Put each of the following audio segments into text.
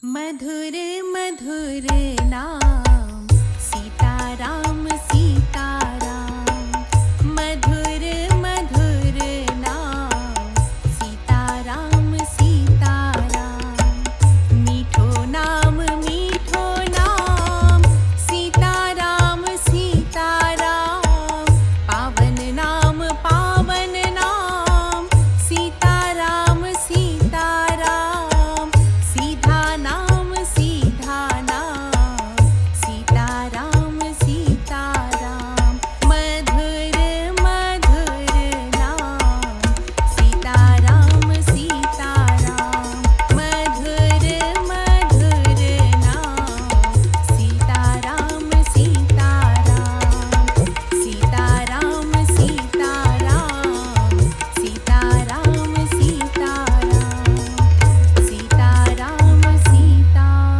मधुर मधुर नाम सीताराम सीताराम। मधुर मधुर नाम सीताराम सीताराम। मीठो नाम सीताराम सीताराम। पावन नाम सीताराम सीताराम। सीधा नाम सीताराम सीताराम। मधुर मधुर नाम सीताराम सीताराम। मधुर मधुर नाम सीताराम सीताराम। सीताराम सीताराम। सीताराम सीताराम। सीताराम सीताराम।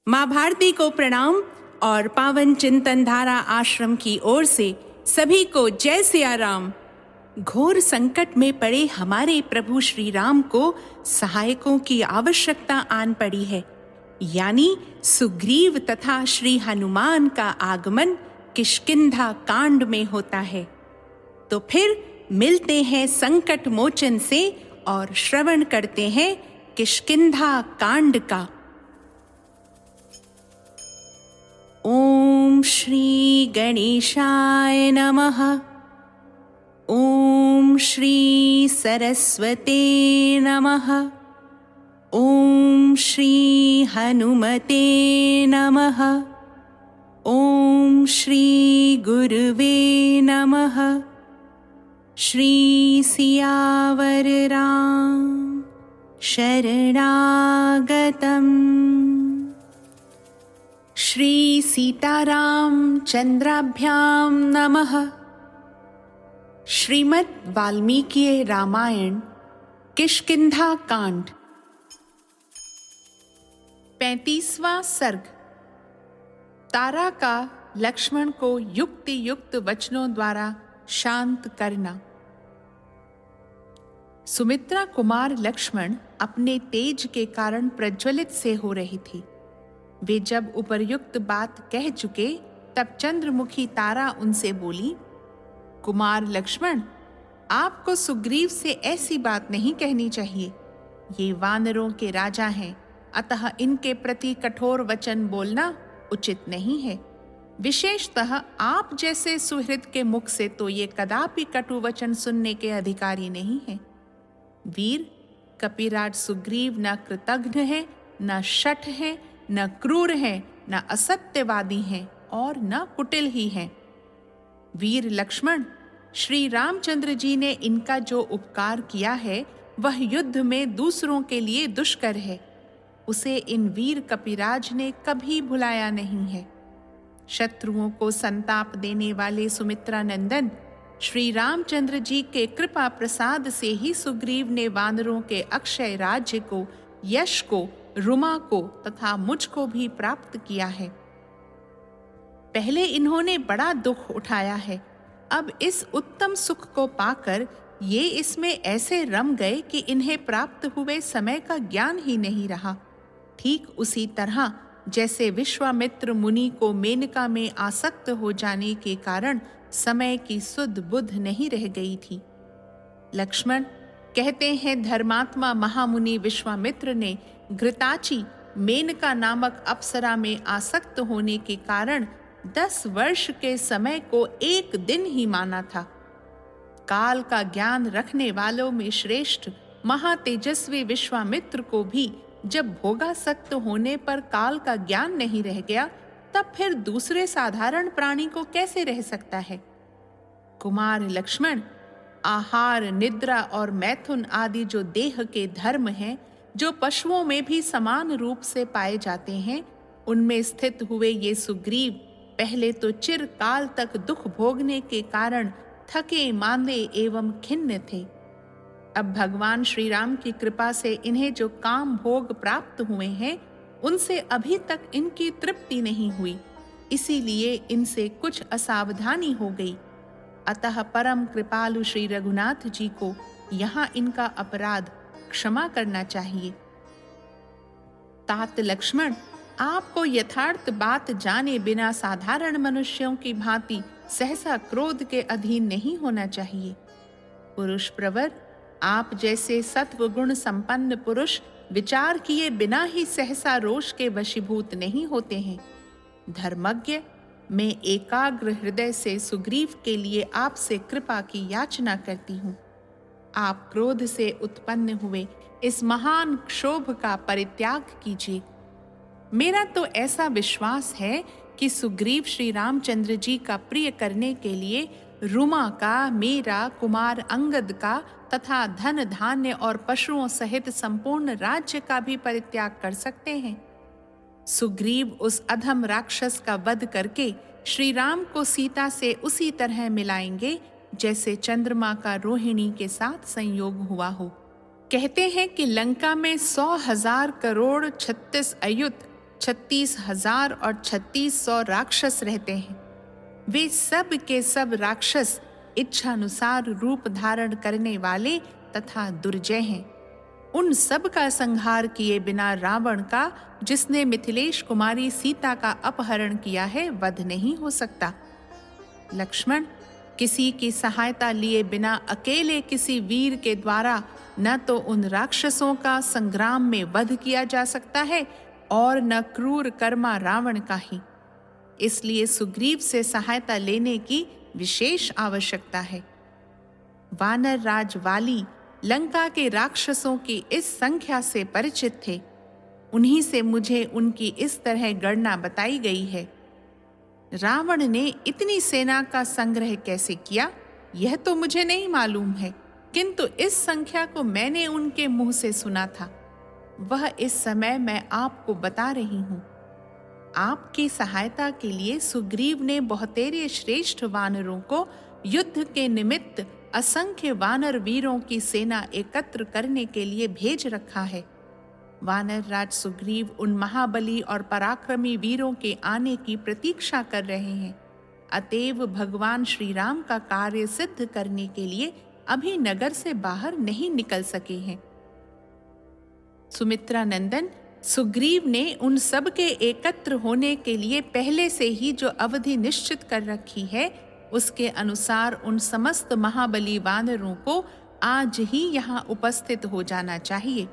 माँ भारती को प्रणाम और पावन चिंतन धारा आश्रम की ओर से सभी को जय सिया राम। घोर संकट में पड़े हमारे प्रभु श्री राम को सहायकों की आवश्यकता आन पड़ी है, यानी सुग्रीव तथा श्री हनुमान का आगमन किष्किंधा कांड में होता है। तो फिर मिलते हैं संकट मोचन से और श्रवण करते हैं किष्किंधा कांड का। ओम श्री गणेशाय नमः। ओम श्री सरस्वते नमः। ओम श्री हनुमते नमः। ओम श्री गुरुवे नमः। श्री सियावर राम शरणागतम्। श्री सीताराम चंद्राभ्याम नमः। श्रीमद् वाल्मीकि रामायण किष्किंधा कांड 35वां सर्ग। तारा का लक्ष्मण को युक्ति युक्त वचनों द्वारा शांत करना। सुमित्रा कुमार लक्ष्मण अपने तेज के कारण प्रज्वलित से हो रही थी। वे जब उपर्युक्त बात कह चुके तब चंद्रमुखी तारा उनसे बोली, कुमार लक्ष्मण, आपको सुग्रीव से ऐसी बात नहीं कहनी चाहिए। ये वानरों के राजा हैं, अतः इनके प्रति कठोर वचन बोलना उचित नहीं है। विशेषतः आप जैसे सुहृद के मुख से तो ये कदापि कटु वचन सुनने के अधिकारी नहीं हैं। वीर कपिराज सुग्रीव न कृतघ्न है, न शठ है, न क्रूर हैं, न असत्यवादी हैं और न कुटिल ही हैं। वीर लक्ष्मण, श्री रामचंद्र जी ने इनका जो उपकार किया है वह युद्ध में दूसरों के लिए दुष्कर है। उसे इन वीर कपिराज ने कभी भुलाया नहीं है। शत्रुओं को संताप देने वाले सुमित्रा नंदन श्री रामचंद्र जी के कृपा प्रसाद से ही सुग्रीव ने वानरों के अक्षय राज्य को, यश को, रुमा को तथा मुझको भी प्राप्त किया है। पहले इन्होंने बड़ा दुख उठाया है, अब इस उत्तम सुख को पाकर ये इसमें ऐसे रम गए कि इन्हें प्राप्त हुए समय का ज्ञान ही नहीं रहा। ठीक उसी तरह जैसे विश्वामित्र मुनि को मेनका में आसक्त हो जाने के कारण समय की सुध बुध नहीं रह गई थी। लक्ष्मण, कहते हैं धर्मात्मा महामुनि विश्वामित्र ने घृताची मेनका नामक अप्सरा में आसक्त होने के कारण 10 वर्ष के समय को एक दिन ही माना था। काल का ज्ञान रखने वालों में श्रेष्ठ महातेजस्वी विश्वामित्र को भी जब भोगासक्त होने पर काल का ज्ञान नहीं रह गया, तब फिर दूसरे साधारण प्राणी को कैसे रह सकता है। कुमार लक्ष्मण, आहार, निद्रा और मैथुन आदि जो देह के धर्म हैं, जो पशुओं में भी समान रूप से पाए जाते हैं, उनमें स्थित हुए ये सुग्रीव पहले तो चिरकाल तक दुख भोगने के कारण थके मांदे एवं खिन्न थे। अब भगवान श्री राम की कृपा से इन्हें जो काम भोग प्राप्त हुए हैं, उनसे अभी तक इनकी तृप्ति नहीं हुई, इसीलिए इनसे कुछ असावधानी हो गई। अतः परम कृपालु श्री रघुनाथ जी को यहाँ इनका अपराध क्षमा करना चाहिए। तात लक्ष्मण, आपको यथार्थ बात जाने बिना साधारण मनुष्यों की भांति सहसा क्रोध के अधीन नहीं होना चाहिए। पुरुष प्रवर, आप जैसे सत्व गुण संपन्न पुरुष विचार किए बिना ही सहसा रोष के वशीभूत नहीं होते हैं। धर्मज्ञ, मैं एकाग्र हृदय से सुग्रीव के लिए आपसे कृपा की याचना करती हूँ। आप क्रोध से उत्पन्न हुए इस महान क्षोभ का परित्याग कीजिए। मेरा तो ऐसा विश्वास है कि सुग्रीव श्री रामचंद्र जी का प्रिय करने के लिए रुमा का, मेरा, कुमार अंगद का तथा धन धान्य और पशुओं सहित संपूर्ण राज्य का भी परित्याग कर सकते हैं। सुग्रीव उस अधम राक्षस का वध करके श्री राम को सीता से उसी तरह मिलाएंगे जैसे चंद्रमा का रोहिणी के साथ संयोग हुआ हो। कहते हैं कि लंका में 100,000 करोड़ 36 अयुत, 36,000 और 3600 राक्षस रहते हैं। वे सब के सब राक्षस इच्छानुसार रूप धारण करने वाले तथा दुर्जय हैं। उन सब का संहार किए बिना रावण का, जिसने मिथिलेश कुमारी सीता का अपहरण किया है, वध नहीं हो सकता। लक्ष्मण, किसी की सहायता लिए बिना अकेले किसी वीर के द्वारा न तो उन राक्षसों का संग्राम में वध किया जा सकता है और न क्रूर कर्मा रावण का ही। इसलिए सुग्रीव से सहायता लेने की विशेष आवश्यकता है। वानर राज वाली लंका के राक्षसों की इस संख्या से परिचित थे। उन्हीं से मुझे उनकी इस तरह गणना बताई गई है। रावण ने इतनी सेना का संग्रह कैसे किया, यह तो मुझे नहीं मालूम है, किंतु इस संख्या को मैंने उनके मुंह से सुना था। वह इस समय मैं आपको बता रही हूं। आपकी सहायता के लिए सुग्रीव ने बहुतेरे श्रेष्ठ वानरों को युद्ध के निमित्त असंख्य वानर वीरों की सेना एकत्र करने के लिए भेज रखा है। वानर राज सुग्रीव उन महाबली और पराक्रमी वीरों के आने की प्रतीक्षा कर रहे हैं। अतएव भगवान श्री राम का कार्य सिद्ध करने के लिए अभी नगर से बाहर नहीं निकल सके हैं। सुमित्रा नंदन, सुग्रीव ने उन सब के एकत्र होने के लिए पहले से ही जो अवधि निश्चित कर रखी है, उसके अनुसार उन समस्त महाबली वानरों को आज ही यहाँ उपस्थित हो जाना चाहिए।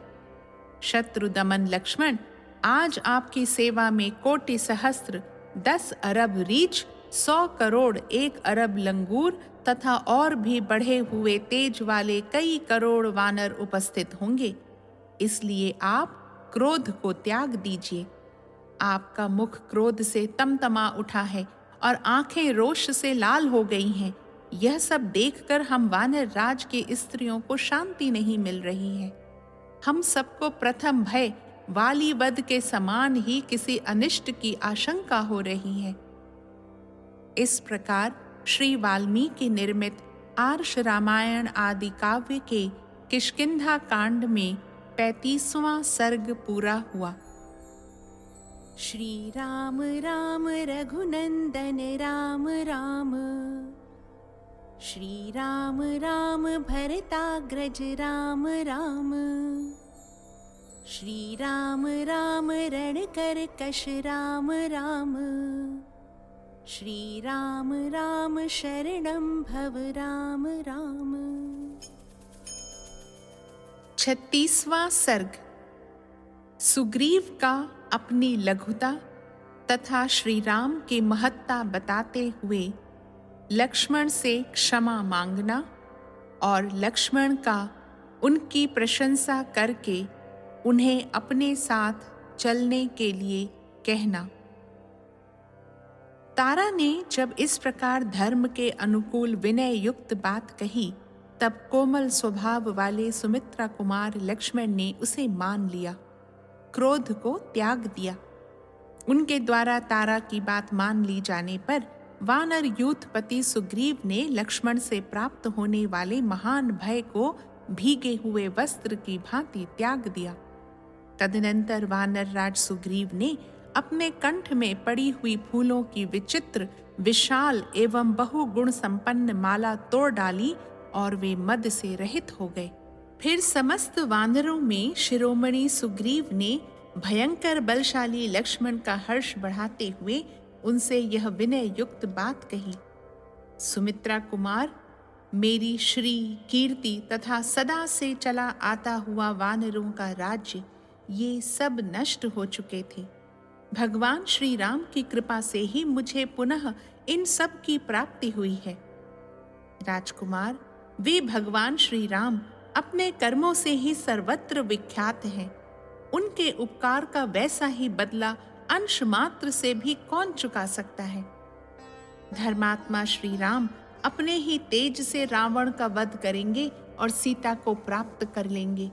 शत्रु दमन लक्ष्मण, आज आपकी सेवा में कोटि सहस्त्र, 10 अरब रीछ, 100 करोड़ 1 अरब लंगूर तथा और भी बढ़े हुए तेज वाले कई करोड़ वानर उपस्थित होंगे। इसलिए आप क्रोध को त्याग दीजिए। आपका मुख क्रोध से तमतमा उठा है और आंखें रोष से लाल हो गई हैं। यह सब देखकर हम वानर राज की स्त्रियों को शांति नहीं मिल रही है। हम सबको प्रथम भय वाली वध के समान ही किसी अनिष्ट की आशंका हो रही है। इस प्रकार श्री वाल्मीकि निर्मित आर्ष रामायण आदि काव्य के किष्किंधा कांड में 35वां सर्ग पूरा हुआ। श्री राम राम रघुनंदन राम राम, श्री राम राम भरताग्रज राम राम, श्री राम राम रणकरकश राम राम, श्री राम राम शरणं भव राम राम। 36वां सर्ग। सुग्रीव का अपनी लघुता तथा श्री राम की महत्ता बताते हुए लक्ष्मण से क्षमा मांगना और लक्ष्मण का उनकी प्रशंसा करके उन्हें अपने साथ चलने के लिए कहना। तारा ने जब इस प्रकार धर्म के अनुकूल विनय युक्त बात कही, तब कोमल स्वभाव वाले सुमित्रा कुमार लक्ष्मण ने उसे मान लिया, क्रोध को त्याग दिया। उनके द्वारा तारा की बात मान ली जाने पर वानर यूथपति सुग्रीव ने लक्ष्मण से प्राप्त होने वाले महान भय को भीगे हुए वस्त्र की भांति त्याग दिया। तदनंतर वानर राज सुग्रीव ने अपने कंठ में पड़ी हुई फूलों की विचित्र, विशाल एवं बहुगुण संपन्न माला तोड़ डाली और वे मद से रहित हो गए। फिर समस्त वानरों में शिरोमणि सुग्रीव ने भयंकर बलशाली लक्ष्मण का हर्ष बढ़ाते हुए उनसे यह विनय युक्त बात कही, सुमित्रा कुमार, मेरी श्री, कीर्ति तथा सदा से चला आता हुआ वानरों का राज्य, ये सब नष्ट हो चुके थे। भगवान श्री राम की कृपा से ही मुझे पुनः इन सब की प्राप्ति हुई है। राजकुमार, वे भगवान श्री राम अपने कर्मों से ही सर्वत्र विख्यात हैं। उनके उपकार का वैसा ही बदला अंश मात्र से भी कौन चुका सकता है। धर्मात्मा श्री राम अपने ही तेज से रावण का वध करेंगे और सीता को प्राप्त कर लेंगे।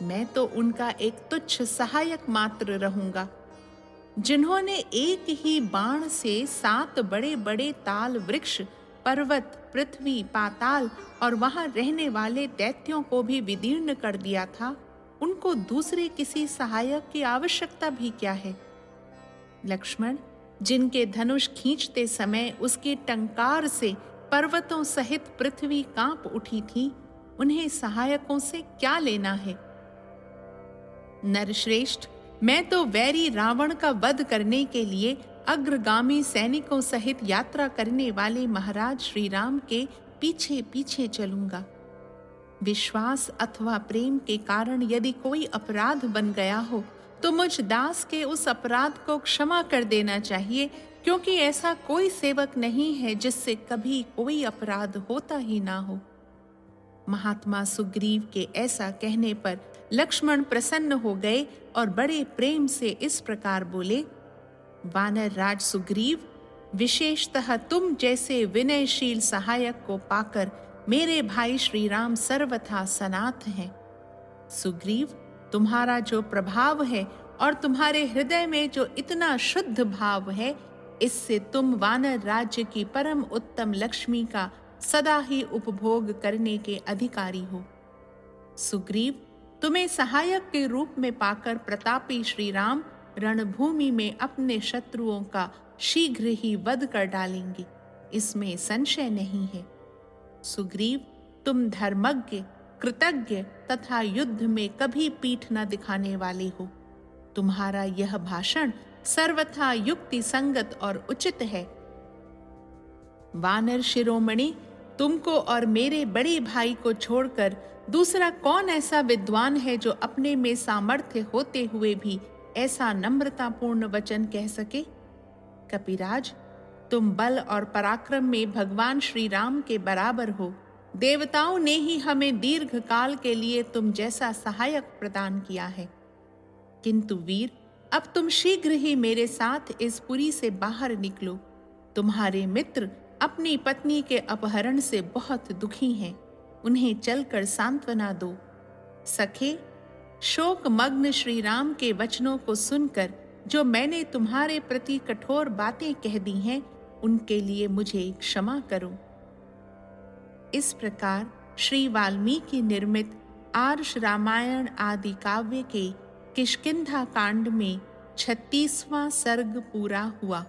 मैं तो उनका एक तुच्छ सहायक मात्र रहूंगा। जिन्होंने एक ही बाण से 7 बड़े बड़े ताल वृक्ष, पर्वत, पृथ्वी, पाताल और वहां रहने वाले दैत्यों को भी विदीर्ण कर दिया था, उनको दूसरे किसी सहायक की आवश्यकता भी क्या है। लक्ष्मण, जिनके धनुष खींचते समय उसकी टंकार से पर्वतों सहित पृथ्वी कांप उठी थी, उन्हें सहायकों से क्या लेना है। नरश्रेष्ठ, मैं तो वैरी रावण का वध करने के लिए अग्रगामी सैनिकों सहित यात्रा करने वाले महाराज श्री राम के पीछे पीछे चलूंगा। विश्वास अथवा प्रेम के कारण यदि कोई अपराध बन गया हो तो मुझ दास के उस अपराध को क्षमा कर देना चाहिए, क्योंकि ऐसा कोई सेवक नहीं है जिससे कभी कोई अपराध होता ही ना हो। महात्मा सुग्रीव के ऐसा कहने पर लक्ष्मण प्रसन्न हो गए और बड़े प्रेम से इस प्रकार बोले, वानर राज सुग्रीव, विशेषतः तुम जैसे विनयशील सहायक को पाकर मेरे भाई श्री राम सर्वथा सनाथ हैं। सुग्रीव, तुम्हारा जो प्रभाव है और तुम्हारे हृदय में जो इतना शुद्ध भाव है, इससे तुम वानर राज्य की परम उत्तम लक्ष्मी का सदा ही उपभोग करने के अधिकारी हो। सुग्रीव, तुम्हें सहायक के रूप में पाकर प्रतापी श्री राम रणभूमि में अपने शत्रुओं का शीघ्र ही वध कर डालेंगे, इसमें संशय नहीं है। सुग्रीव, तुम धर्मज्ञ, कृतज्ञ तथा युद्ध में कभी पीठ न दिखाने वाले हो। तुम्हारा यह भाषण सर्वथा युक्ति संगत और उचित है। वानर शिरोमणि, तुमको और मेरे बड़े भाई को छोड़कर दूसरा कौन ऐसा विद्वान है जो अपने में सामर्थ्य होते हुए भी ऐसा नम्रतापूर्ण वचन कह सके। कपिराज, तुम बल और पराक्रम में भगवान श्री राम के बराबर हो। देवताओं ने ही हमें दीर्घ काल के लिए तुम जैसा सहायक प्रदान किया है। किंतु वीर, अब तुम शीघ्र ही मेरे साथ इस पुरी से बाहर निकलो। तुम्हारे मित्र अपनी पत्नी के अपहरण से बहुत दुखी हैं, उन्हें चलकर सांत्वना दो। सखे, शोक मग्न श्री राम के वचनों को सुनकर जो मैंने तुम्हारे प्रति कठोर बातें कह दी हैं, उनके लिए मुझे क्षमा करो। इस प्रकार श्री वाल्मीकि निर्मित आर्ष रामायण आदि काव्य के किष्किंधा कांड में 36वां सर्ग पूरा हुआ।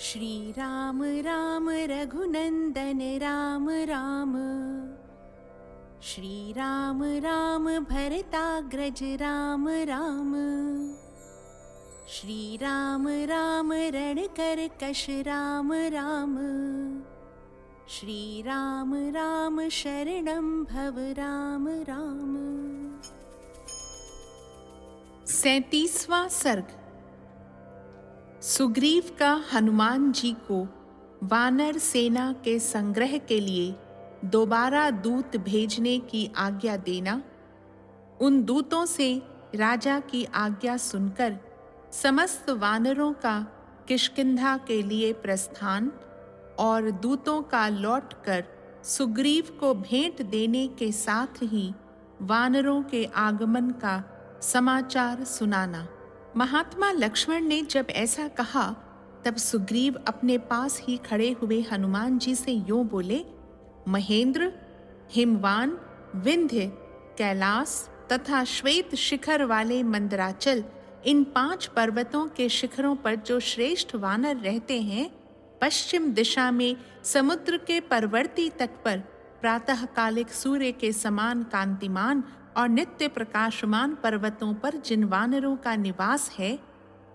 श्री राम राम रघुनंदन राम राम, श्री राम राम भरताग्रज राम राम, श्री राम राम रणकरकश राम राम, श्री राम राम शरणं भव राम राम। 37वां सर्ग। सुग्रीव का हनुमान जी को वानर सेना के संग्रह के लिए दोबारा दूत भेजने की आज्ञा देना। उन दूतों से राजा की आज्ञा सुनकर समस्त वानरों का किष्किंधा के लिए प्रस्थान और दूतों का लौटकर सुग्रीव को भेंट देने के साथ ही वानरों के आगमन का समाचार सुनाना। महात्मा लक्ष्मण ने जब ऐसा कहा तब सुग्रीव अपने पास ही खड़े हुए हनुमान जी से यूं बोले, महेंद्र, हिमवान, विंध्य, कैलाश तथा श्वेत शिखर वाले मंदराचल, इन 5 पर्वतों के शिखरों पर जो श्रेष्ठ वानर रहते हैं, पश्चिम दिशा में समुद्र के परवर्ती तट पर प्रातःकालिक सूर्य के समान कांतिमान और नित्य प्रकाशमान पर्वतों पर जिन वानरों का निवास है,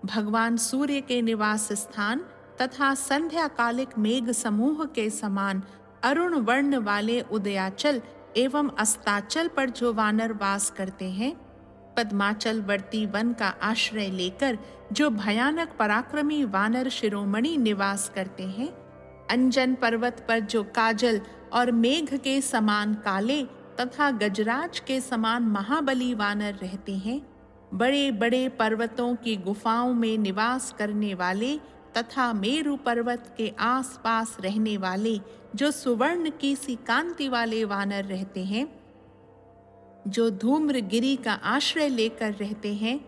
भगवान सूर्य के निवास स्थान तथा संध्याकालिक मेघ समूह के समान अरुण वर्ण वाले उदयाचल एवं अस्ताचल पर जो वानर वास करते हैं, पद्माचल वर्ती वन का आश्रय लेकर जो भयानक पराक्रमी वानर शिरोमणि निवास करते हैं, अंजन पर्वत पर जो काजल और मेघ के समान काले तथा गजराज के समान महाबली वानर रहते हैं, बड़े बड़े पर्वतों की गुफाओं में निवास करने वाले तथा मेरु पर्वत के आसपास रहने वाले जो सुवर्ण की सी कांति वाले वानर रहते हैं, जो धूम्रगिरी का आश्रय लेकर रहते हैं,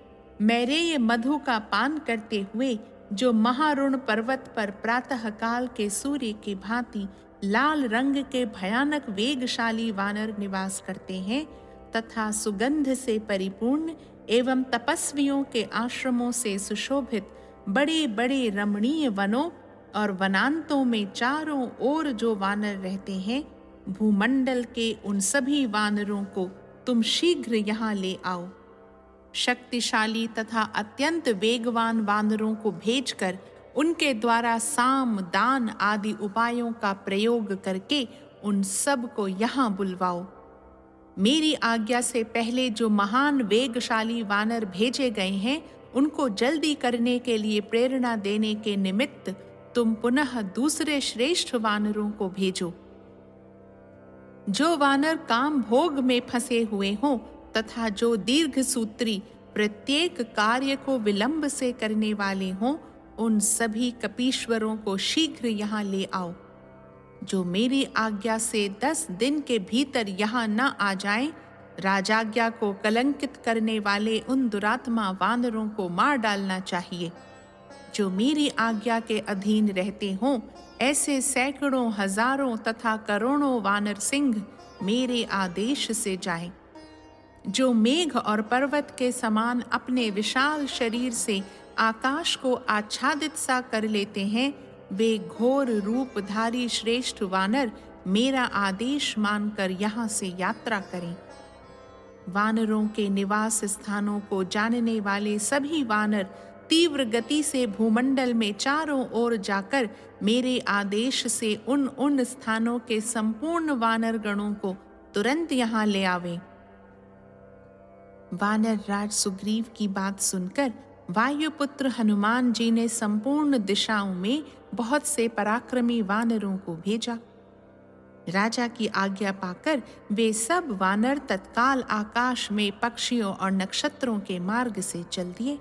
मैरेय मधु का पान करते हुए जो महारुण पर्वत पर प्रातःकाल के सूर्य की भांति लाल रंग के भयानक वेगशाली वानर निवास करते हैं, तथा सुगंध से परिपूर्ण एवं तपस्वियों के आश्रमों से सुशोभित बड़े बड़े रमणीय वनों और वनांतों में चारों ओर जो वानर रहते हैं, भूमंडल के उन सभी वानरों को तुम शीघ्र यहाँ ले आओ। शक्तिशाली तथा अत्यंत वेगवान वानरों को भेजकर उनके द्वारा साम दान आदि उपायों का प्रयोग करके उन सब को यहाँ बुलवाओ। मेरी आज्ञा से पहले जो महान वेगशाली वानर भेजे गए हैं, उनको जल्दी करने के लिए प्रेरणा देने के निमित्त तुम पुनः दूसरे श्रेष्ठ वानरों को भेजो। जो वानर काम भोग में फंसे हुए हों तथा जो दीर्घ सूत्री प्रत्येक कार्य को विलंब से करने वाले हों, उन सभी कपीश्वरों को शीघ्र यहाँ ले आओ। जो मेरी आज्ञा से 10 दिन के भीतर यहाँ न आ जाएं, राजाज्ञा को कलंकित करने वाले उन दुरात्मा वानरों को मार डालना चाहिए। जो मेरी आज्ञा के अधीन रहते हों, ऐसे सैकड़ों हजारों तथा करोड़ों वानर सिंह मेरे आदेश से जाएं। जो मेघ और पर्वत के समान अपने विशाल शरीर से आकाश को आच्छादित सा कर लेते हैं, वे घोर रूपधारी श्रेष्ठ वानर मेरा आदेश मानकर यहाँ से यात्रा करें। वानरों के निवास स्थानों को जानने वाले सभी वानर तीव्र गति से भूमंडल में चारों ओर जाकर मेरे आदेश से उन स्थानों के संपूर्ण वानर गणों को तुरंत यहाँ ले आवें। वानर राज सुग्रीव की बात सुनकर वायुपुत्र हनुमान जी ने संपूर्ण दिशाओं में बहुत से पराक्रमी वानरों को भेजा। राजा की आज्ञा पाकर वे सब वानर तत्काल आकाश में पक्षियों और नक्षत्रों के मार्ग से चल दिए।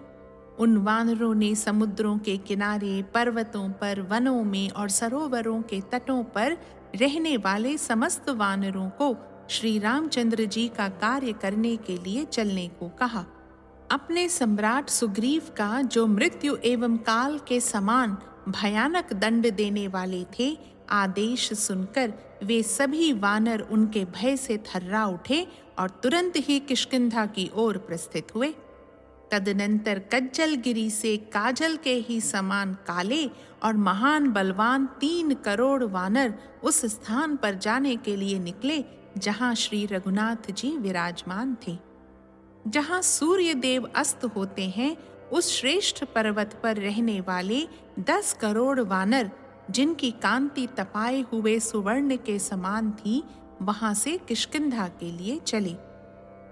उन वानरों ने समुद्रों के किनारे, पर्वतों पर, वनों में और सरोवरों के तटों पर रहने वाले समस्त वानरों को श्री रामचंद्र जी का कार्य करने के लिए चलने को कहा। अपने सम्राट सुग्रीव का जो मृत्यु एवं काल के समान भयानक दंड देने वाले थे, आदेश सुनकर वे सभी वानर उनके भय से थर्रा उठे और तुरंत ही किष्किंधा की ओर प्रस्थित हुए। तदनंतर कज्जल गिरी से काजल के ही समान काले और महान बलवान 3 करोड़ वानर उस स्थान पर जाने के लिए निकले जहां श्री रघुनाथ जी विराजमान थे। जहां सूर्य देव अस्त होते हैं, उस श्रेष्ठ पर्वत पर रहने वाले 10 करोड़ वानर, जिनकी कांति तपाए हुए सुवर्ण के समान थी, वहां से किष्किंधा के लिए चले।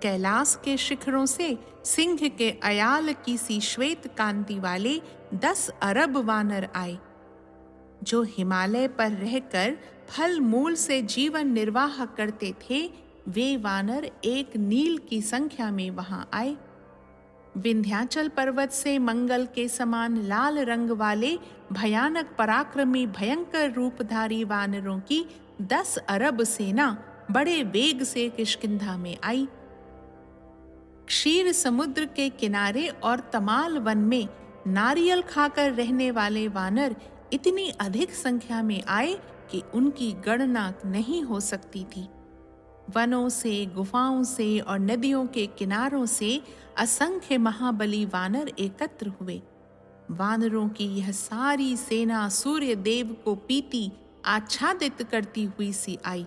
कैलाश के शिखरों से सिंह के अयाल की सी श्वेत कांति वाले 10 अरब वानर आए। जो हिमालय पर रहकर फल मूल से जीवन निर्वाह करते थे, वे वानर 1 नील की संख्या में वहां आए। विंध्याचल पर्वत से मंगल के समान लाल रंग वाले भयानक पराक्रमी भयंकर रूपधारी वानरों की 10 अरब सेना बड़े वेग से किष्किंधा में आई। क्षीर समुद्र के किनारे और तमाल वन में नारियल खाकर रहने वाले वानर इतनी अधिक संख्या में आए कि उनकी गणना नहीं हो सकती थी। वनों से, गुफाओं से और नदियों के किनारों से असंख्य महाबली वानर एकत्र हुए। वानरों की यह सारी सेना सूर्य देव को पीती आच्छादित करती हुई सी आई।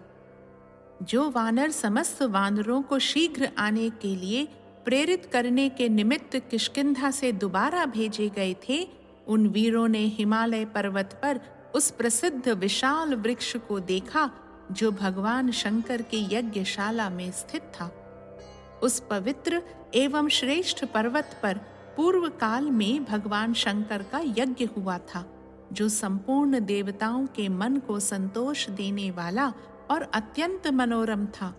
जो वानर समस्त वानरों को शीघ्र आने के लिए प्रेरित करने के निमित्त किष्किंधा से दोबारा भेजे गए थे, उन वीरों ने हिमालय पर्वत पर उस प्रसिद्ध विशाल वृक्ष को देखा जो भगवान शंकर की यज्ञशाला में स्थित था। उस पवित्र एवं श्रेष्ठ पर्वत पर पूर्व काल में भगवान शंकर का यज्ञ हुआ था, जो संपूर्ण देवताओं के मन को संतोष देने वाला और अत्यंत मनोरम था।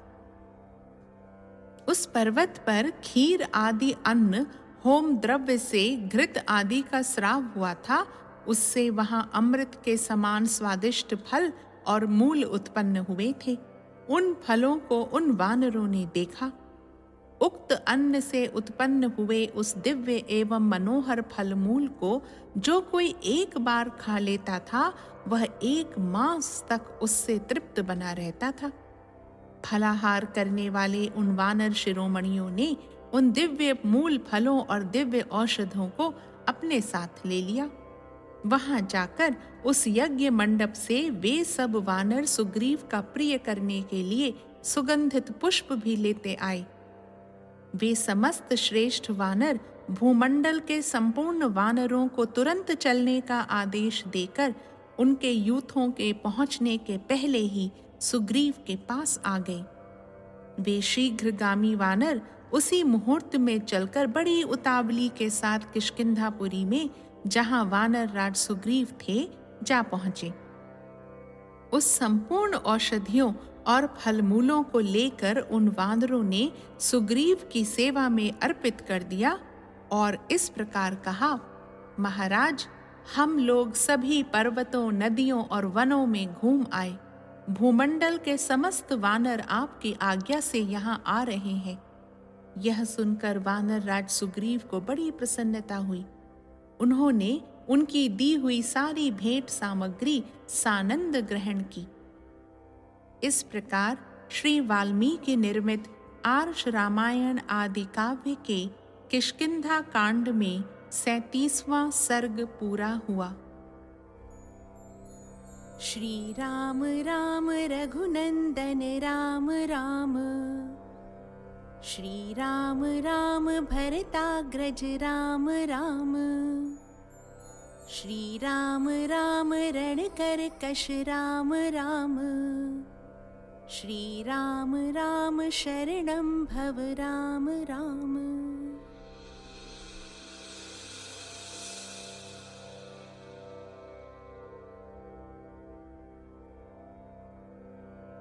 उस पर्वत पर खीर आदि अन्न होम द्रव्य से घृत आदि का स्राव हुआ था। उससे वहां अमृत के समान स्वादिष्ट फल और मूल उत्पन्न हुए थे। उन फलों को उन वानरों ने देखा। उक्त अन्न से उत्पन्न हुए उस दिव्य एवं मनोहर फल मूल को जो कोई एक बार खा लेता था, वह 1 मास तक उससे तृप्त बना रहता था। फलाहार करने वाले उन वानर शिरोमणियों ने उन दिव्य मूल फलों और दिव्य औषधों को अपने साथ ले लिया। वहां जाकर उस यज्ञ मंडप से वे सब वानर सुग्रीव का प्रिय करने के लिए सुगंधित पुष्प भी लेते आए। वे समस्त श्रेष्ठ वानर भूमंडल के संपूर्ण वानरों को तुरंत चलने का आदेश देकर उनके यूथों के पहुंचने के पहले ही सुग्रीव के पास आ गए। वे शीघ्रगामी वानर उसी मुहूर्त में चलकर बड़ी उतावली के साथ किष्किंधापुरी में, जहां वानर राज सुग्रीव थे, जा पहुंचे। उस संपूर्ण औषधियों और फलमूलों को लेकर उन वानरों ने सुग्रीव की सेवा में अर्पित कर दिया और इस प्रकार कहा, महाराज, हम लोग सभी पर्वतों, नदियों और वनों में घूम आए। भूमंडल के समस्त वानर आपकी आज्ञा से यहाँ आ रहे हैं। यह सुनकर वानर राज सुग्रीव को बड़ी प्रसन्नता हुई। उन्होंने उनकी दी हुई सारी भेंट सामग्री सानंद ग्रहण की। इस प्रकार श्री वाल्मीकि निर्मित आर्ष रामायण आदि काव्य के किष्किंधा कांड में 37वां सर्ग पूरा हुआ। श्री राम राम रघुनंदन राम राम, श्री राम राम भरताग्रज राम राम, श्री राम राम रणकर्कश राम राम, श्री राम राम शरणं भव राम राम।